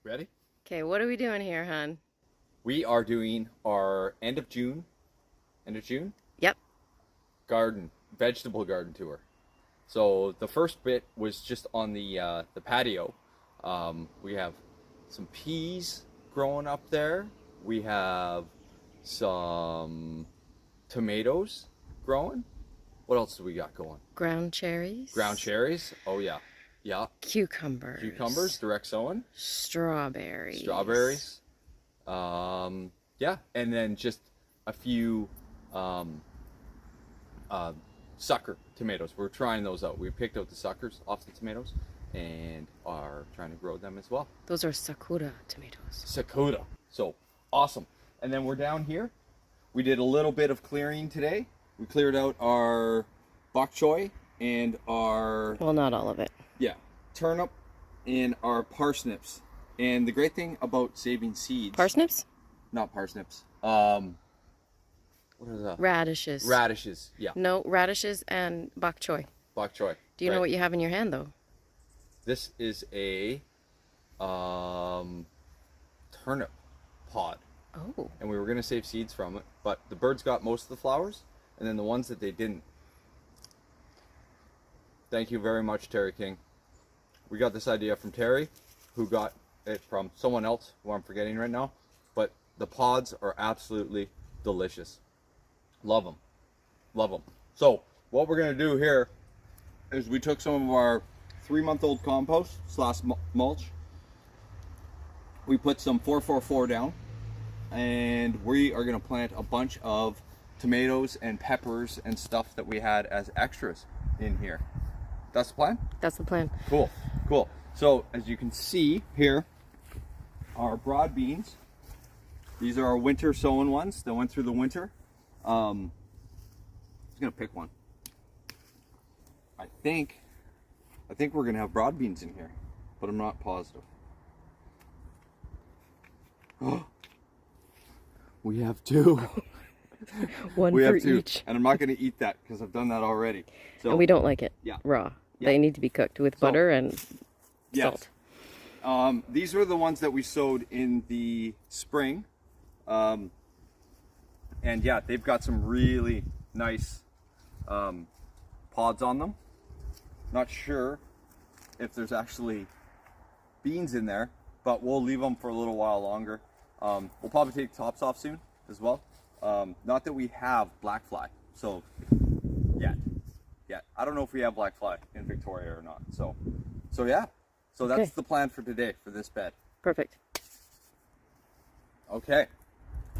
Ready? Okay, what are we doing here, hon? We are doing our end of June, Yep. vegetable garden tour. So the first bit was just on the patio. We have some peas growing up there. We have some tomatoes growing. What else do we got going? Ground cherries. Ground cherries. Oh yeah, yeah. Cucumbers. Cucumbers, direct sowing. Strawberries. Strawberries. Yeah, and then just a few sucker tomatoes. We're trying those out. We picked out the suckers off the tomatoes and are trying to grow them as well. Those are Sakura tomatoes. Sakura. So awesome. And then we're down here. We did a little bit of clearing today. We cleared out our bok choy and our... Well, not all of it. Yeah, turnip and our parsnips. And the great thing about saving seeds... Parsnips? Not parsnips. What is that? Radishes. Radishes, yeah. No, radishes and bok choy. Bok choy. Do you know what you have in your hand, though? This is a turnip pod. Oh. And we were going to save seeds from it, but the birds got most of the flowers, and then the ones that they didn't. Thank you very much, Terry King. We got this idea from Terry, who got it from someone else, who I'm forgetting right now, but the pods are absolutely delicious. Love them. Love them. So, what we're going to do here is we took some of our 3-month-old compost / mulch. We put some 444 down, and we are going to plant a bunch of tomatoes and peppers and stuff that we had as extras in here. That's the plan? That's the plan. Cool, cool. So as you can see here, our broad beans. These are our winter sown ones that went through the winter. I'm just gonna pick one. I think we're gonna have broad beans in here, but I'm not positive. We have two. One we for have two, each. and I'm not gonna eat that because I've done that already. So And we don't like it yeah, raw. Yeah. They need to be cooked with butter and salt. These were the ones that we sowed in the spring. And yeah, they've got some really nice pods on them. Not sure if there's actually beans in there, but we'll leave them for a little while longer. We'll probably take the tops off soon as well. Not that we have black fly, so yet. I don't know if we have black fly in Victoria or not. So yeah. So that's Okay. the plan for today for this bed. Perfect. Okay.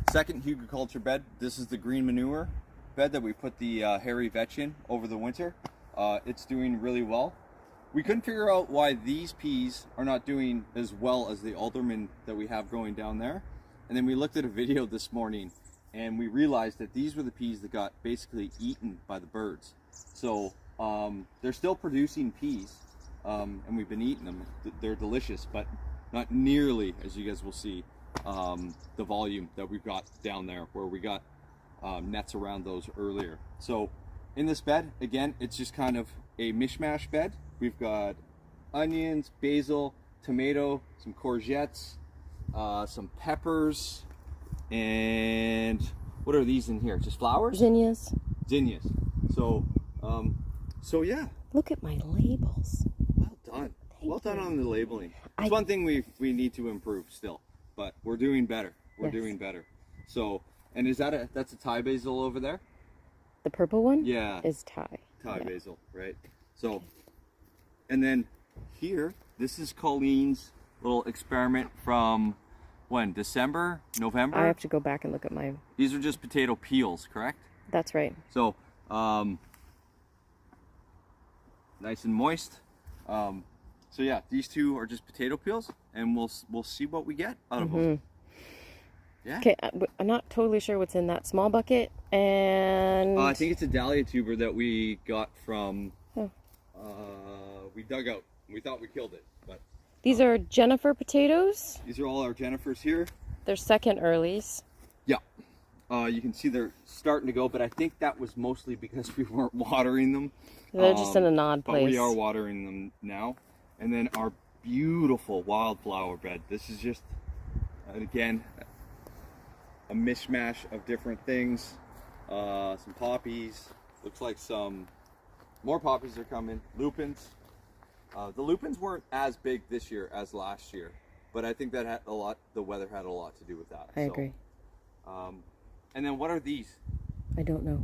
Second hugelkultur bed. This is the green manure bed that we put the hairy vetch in over the winter. It's doing really well. We couldn't figure out why these peas are not doing as well as the alderman that we have growing down there. And then we looked at a video this morning and we realized that these were the peas that got basically eaten by the birds. So they're still producing peas, and we've been eating them. They're delicious, but not nearly, as you guys will see, the volume that we've got down there where we got nets around those earlier. So in this bed, again, it's just kind of a mishmash bed. We've got onions, basil, tomato, some courgettes, some peppers, and what are these in here? Just flowers? Zinnias. Zinnias. So yeah. Look at my labels. Well done. Well done on the labeling. It's one thing we need to improve still, but we're doing better. We're doing better. So, and is that that's a Thai basil over there? The purple one? Yeah. Is Thai. Thai basil, right? So, and then here, this is Colleen's little experiment from when? December? November? I have to go back and look at my... These are just potato peels, correct? That's right. So, nice and moist. So yeah, these two are just potato peels, and we'll see what we get out of them. Yeah. Okay, I'm not totally sure what's in that small bucket, and... I think it's a dahlia tuber that we got from... we dug out. We thought we killed it, but... These are Jennifer potatoes. These are all our Jennifers here. They're second earlies. Yeah. You can see they're starting to go, but I think that was mostly because we weren't watering them. They're just in an odd place. But we are watering them now. And then our beautiful wildflower bed. This is just, again, a mishmash of different things. Some poppies. Looks like some more poppies are coming. Lupins. The lupins weren't as big this year as last year, but I think that had a lot. The weather had a lot to do with that. I agree. And then what are these? I don't know.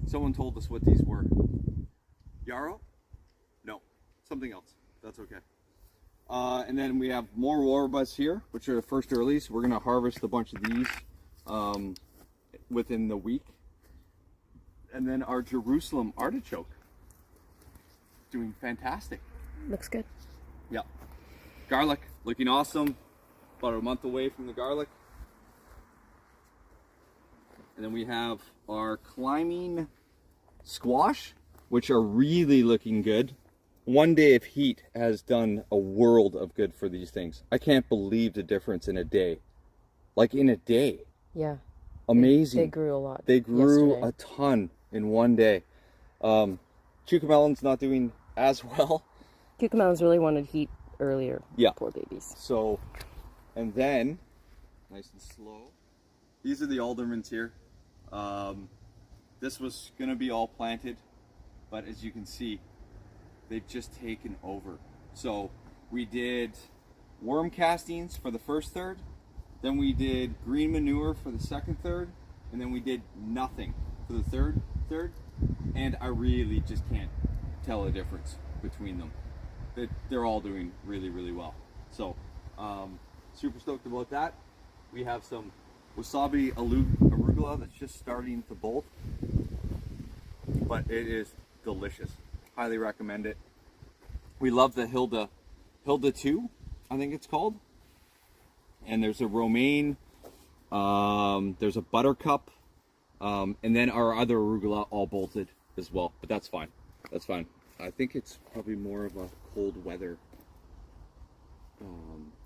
Someone told us what these were. Yarrow? No, something else. That's okay. And then we have more warbuds here, which are the first earlies. We're gonna harvest a bunch of these within the week. And then our Jerusalem artichoke, doing fantastic. Looks good. Yeah. Garlic, looking awesome. About a month away from the garlic. And then we have our climbing squash, which are really looking good. One day of heat has done a world of good for these things. I can't believe the difference in a day. Like in a day. Yeah. Amazing. They grew a lot. They grew yesterday. a ton in one day. Chuca Melons not doing as well. Chuca Melons really wanted heat earlier. Yeah. Poor babies. So, and then, nice and slow. These are the aldermans here. This was gonna be all planted, but as you can see, they've just taken over. So we did worm castings for the first third, then we did green manure for the second third, and then we did nothing for the third, and I really just can't tell a difference between them. They're all doing really, really well. So super stoked about that. We have some Wasabi Arugula that's just starting to bolt, but it is delicious. Highly recommend it. We love the Hilda 2, I think it's called. And there's a romaine, there's a buttercup, and then our other arugula all bolted as well, but that's fine. That's fine. I think it's probably more of a cold weather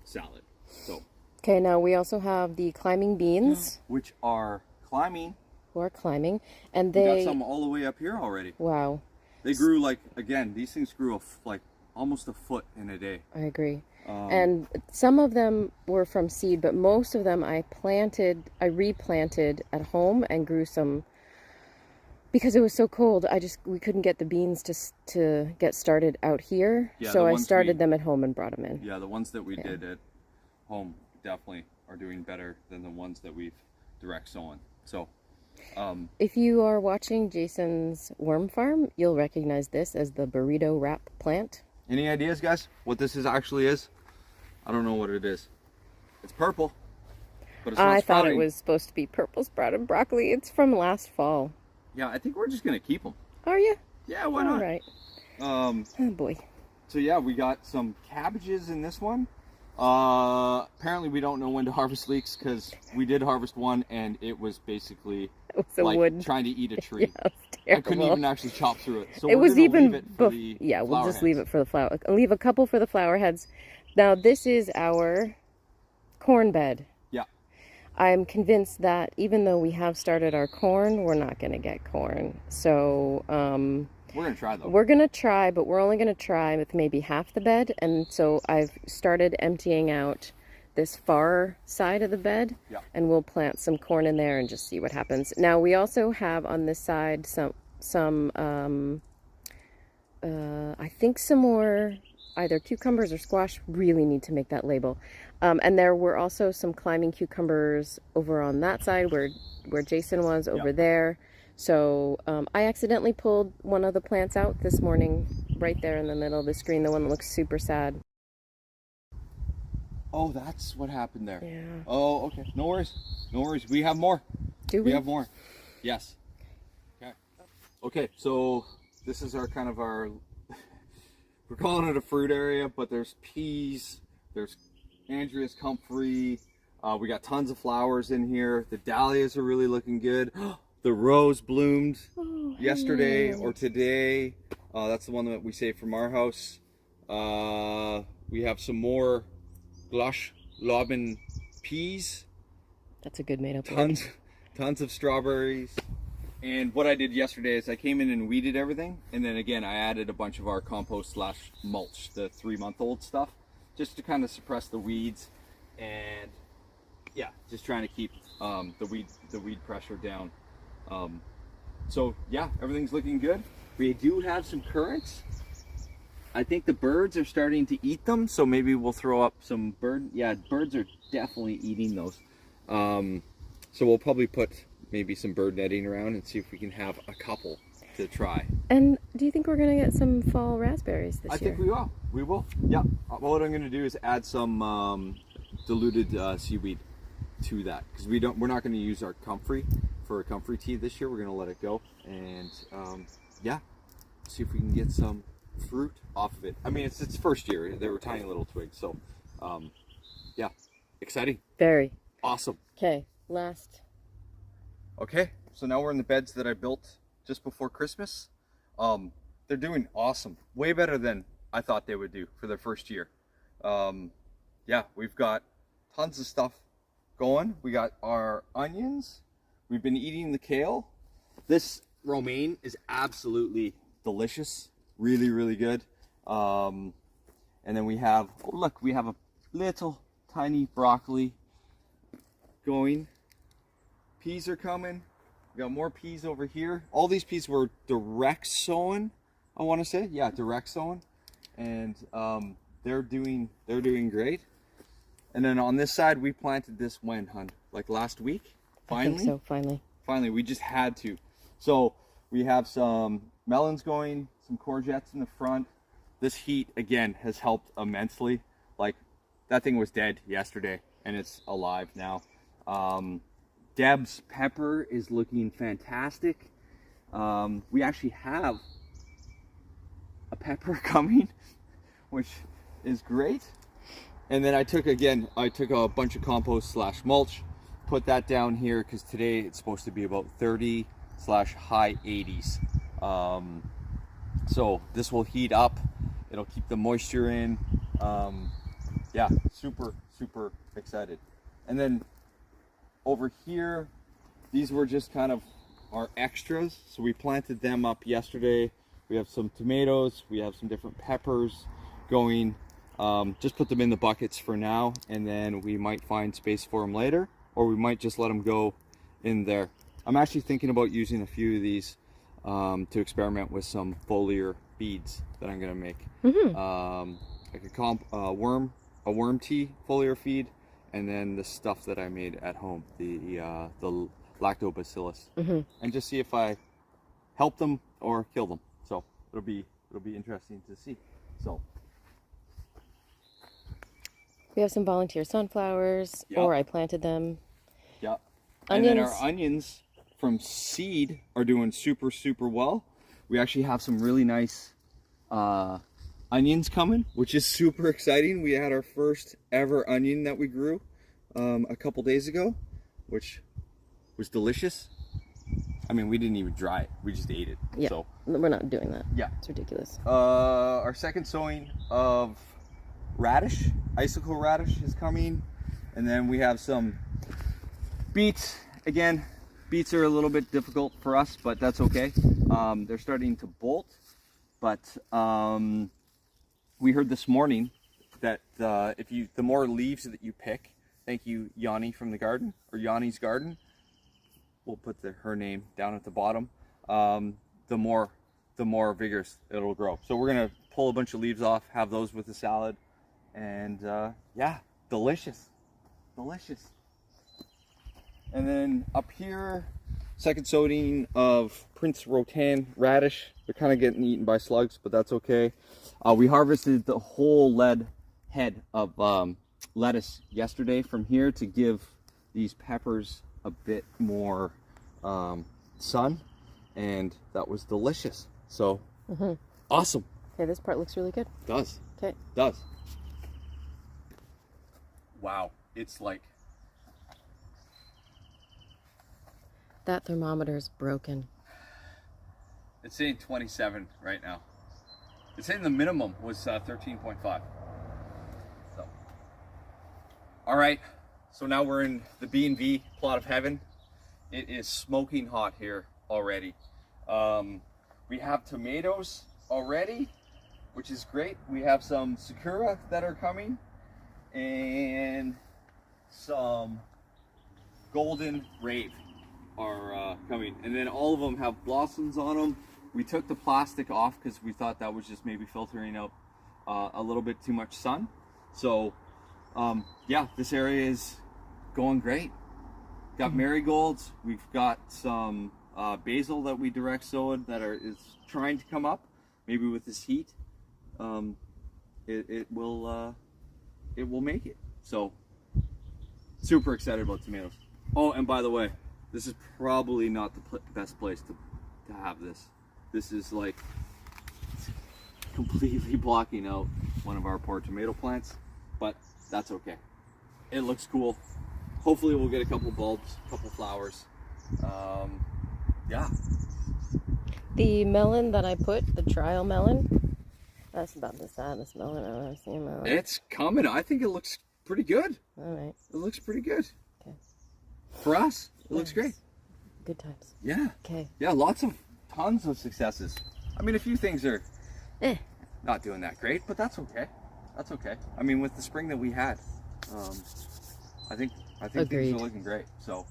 salad. So. Okay, now we also have the climbing beans. Which are climbing. Who are climbing, and We they got some all the way up here already. wow. They grew like, again, these things grew like almost a foot in a day. I agree. And some of them were from seed, but most of them I replanted at home and grew some because it was so cold. We couldn't get the beans to get started out here, Yeah, so the I ones started them at home and brought them in. Yeah, the ones that we did at home definitely are doing better than the ones that we've direct sown. So, if you are watching Jason's worm farm, you'll recognize this as the burrito wrap plant. any ideas, guys, what this actually is? I don't know what it is. It's purple, but it's not I thought it sprouting. was supposed to be purple sprouted broccoli. It's from last fall. Yeah, I think we're just gonna keep them. Are you? Yeah, why not? All right. Oh boy. So yeah, we got some cabbages in this one. Apparently we don't know when to harvest leeks because we did harvest one and it was basically It was a like wood. trying to eat a tree. Yeah, it was I terrible. couldn't even actually chop through it. So It we're was gonna even leave it for the yeah, we'll flower just leave heads. it for the flower. Leave a couple for the flower heads. Now this is our corn bed. Yeah. I'm convinced that even though we have started our corn, we're not going to get corn. So We're gonna try though. we're going to try, but we're only going to try with maybe half the bed. And so I've started emptying out this far side of the bed, Yeah. and we'll plant some corn in there and just see what happens. Now we also have on this side some I think some more either cucumbers or squash. Really need to make that label. And there were also some climbing cucumbers over on that side where Jason was over there. So I accidentally pulled one of the plants out this morning right there in the middle of the screen, the one that looks super sad. Oh, that's what happened there. Yeah. Oh, okay. No worries. No worries. We have more. Do We we? have more. Yes. Okay. Okay, so this is our we're calling it a fruit area, but there's peas, there's Andrea's comfrey, we got tons of flowers in here. The dahlias are really looking good. The rose bloomed yesterday hey. or today. That's the one that we saved from our house. We have some more Glosh Loben peas. That's a good made up word. Tons of strawberries. And what I did yesterday is I came in and weeded everything, and then again I added a bunch of our compost / mulch, the 3-month-old stuff, just to kind of suppress the weeds, and yeah, just trying to keep the weed pressure down. So yeah, everything's looking good. We do have some currants. I think the birds are starting to eat them, so maybe we'll throw up some bird. Yeah, birds are definitely eating those. So we'll probably put maybe some bird netting around and see if we can have a couple to try. And do you think we're gonna get some fall raspberries this year? I think we will. We will. Yeah. What I'm going to do is add some diluted seaweed to that, because we're not going to use our comfrey for a comfrey tea this year. We're going to let it go, and yeah, see if we can get some fruit off of it. I mean, it's its first year. They were tiny little twigs, so yeah, exciting. Very. Awesome. Okay, last. Okay, so now we're in the beds that I built just before Christmas. They're doing awesome. Way better than I thought they would do for their first year. Yeah, we've got tons of stuff going. We got our onions. We've been eating the kale. This romaine is absolutely delicious. Really, really good. And then we have, oh look, we have a little tiny broccoli going. Peas are coming. We got more peas over here. All these peas were direct sown, I want to say. Yeah, direct sown. And they're doing great. And then on this side, we planted this when, hun? Like last week? Finally? I think so, finally. Finally, we just had to. So we have some melons going, some courgettes in the front. This heat, again, has helped immensely. Like, that thing was dead yesterday, and it's alive now. Deb's pepper is looking fantastic. We actually have a pepper coming, which is great. And then I took a bunch of compost / mulch, put that down here because today it's supposed to be about 30 / high 80s. So this will heat up. It'll keep the moisture in. Yeah, super, super excited. And then over here, these were just kind of our extras. So we planted them up yesterday. We have some tomatoes. We have some different peppers going. Just put them in the buckets for now, and then we might find space for them later, or we might just let them go in there. I'm actually thinking about using a few of these to experiment with some foliar beads that I'm gonna make. Like a worm tea foliar feed, and then the stuff that I made at home, the lactobacillus, and just see if I help them or kill them. So it'll be interesting to see. So we have some volunteer sunflowers, or I planted them. Yeah. Onions. And then our onions from seed are doing super, super well. We actually have some really nice onions coming, which is super exciting. We had our first ever onion that we grew a couple days ago, which was delicious. I mean, we didn't even dry it. We just ate it. Yeah, so we're not doing that. Yeah. It's ridiculous. Our second sowing of radish, icicle radish is coming. And then we have some beets. Again, beets are a little bit difficult for us, but that's okay. They're starting to bolt. But we heard this morning that the more leaves that you pick, thank you, Yanni from the garden, or Yanni's garden. We'll put her name down at the bottom. The more vigorous it'll grow. So we're gonna pull a bunch of leaves off, have those with the salad, and yeah, delicious, delicious. And then up here, second sowing of Prince Rotan radish. They're kind of getting eaten by slugs, but that's okay. We harvested the whole head of lettuce yesterday from here to give these peppers a bit more sun, and that was delicious. So awesome. Okay, this part looks really good. Does. Okay. Does. Wow, it's like that thermometer is broken. it's saying 27 right now. It's saying the minimum was 13.5. So, all right. So now we're in the B&B plot of heaven. It is smoking hot here already. We have tomatoes already, which is great. We have some sakura that are coming, and some golden rave are coming, and then all of them have blossoms on them. We took the plastic off because we thought that was just maybe filtering out a little bit too much sun. So yeah, this area is going great. Got marigolds. We've got some basil that we direct sowed that is trying to come up. Maybe with this heat, it will make it. So super excited about tomatoes. Oh, and by the way, this is probably not the best place to have this. This is like completely blocking out one of our poor tomato plants, but that's okay. It looks cool. Hopefully we'll get a couple bulbs, a couple flowers. Yeah. The melon that I put, the trial melon, that's about the saddest melon I've ever seen in my life. It's coming. I think it looks pretty good. All right. It looks pretty good. Okay. For us, it looks great. Good times. Yeah. Okay. Yeah, tons of successes. I mean, a few things are not doing that great, but that's okay. That's okay. I mean, with the spring that we had, I think things are looking great. So,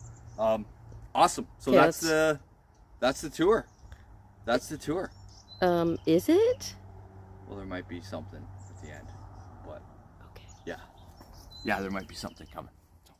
awesome. So that's the tour. That's the tour. Is it? Well, there might be something at the end, but okay. Yeah, there might be something coming. So.